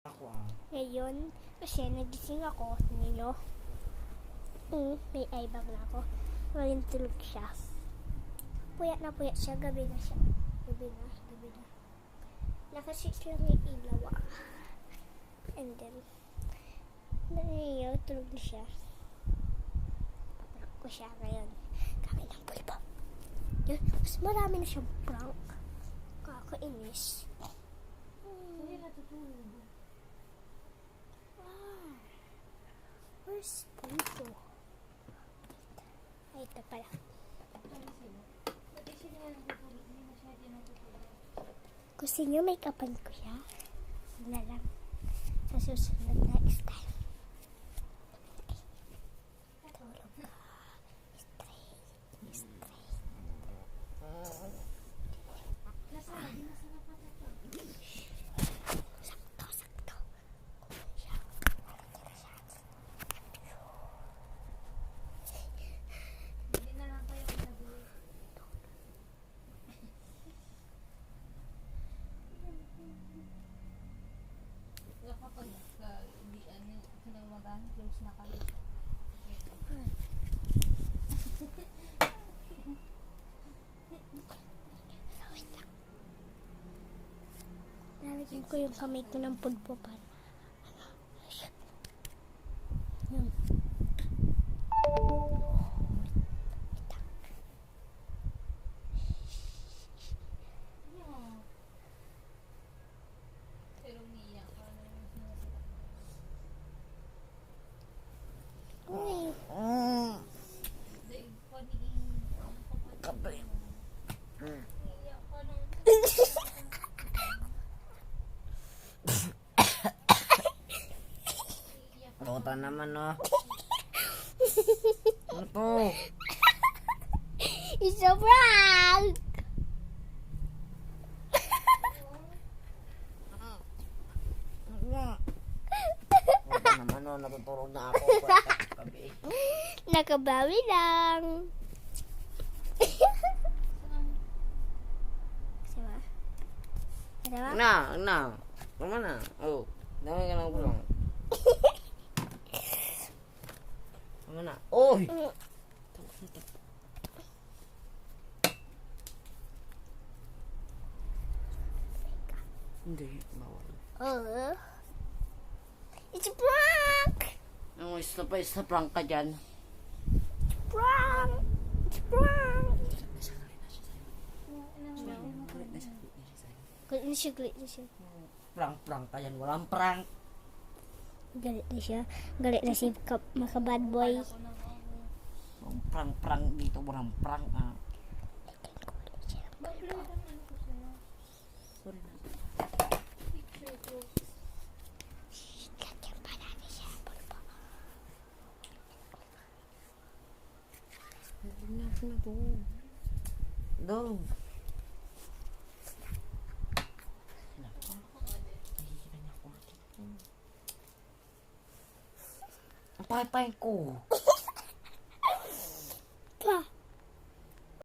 Ngayon, kasi nagising ako ninyo. May eye bag na ako. Ngayon tulog siya. Puyat na siya. Gabi na siya. Gabi na. Nakasit lang yung ilaw. And then, ngayon tulog na siya. Paprank ko siya ngayon. Kami ng pulpo. Yun, mas marami na siyang prank. Kakainis. Hindi natutulog. Where's Pulpo? Ay, ito pala. Pati siya na natutulog. Hindi na siya natutulog. Gusto niyo make-upan ko siya? Wala lang. Sa susunod next time. Tulog ka. Straight. Nasaan? Di masarap pa ito. Sakto. Hindi na lang kayo nagawin. Kapag hindi kinamagan, close na kami. Nalagyan ko yung kamay ko ng pulpo pa. Yun. Pero umiiyak ka na yung sinusunod. Uy. Dahil paningin. Kapag umiiyak ka na. Tota naman, no? Ano to? It's a prank! Tota naman, no? Natutulog na ako. Gabi. Nakabawi lang. Diba? Diba? Na. Tama na. Oh, dami ka lang kulong. Tama na. Oy! Hindi, bawal. It's a prank! Ang isa prank ka dyan. Prank! It's a prank! Galit na siya. Prank ka dyan. Walang prank. Galit na si mga bad boy. Walang prank dito. Walang prank. Sorry na. Picture ko. Lagyan pa natin siya. Pulpo. Tingnan ko na to. Dong. Ang pahit ko.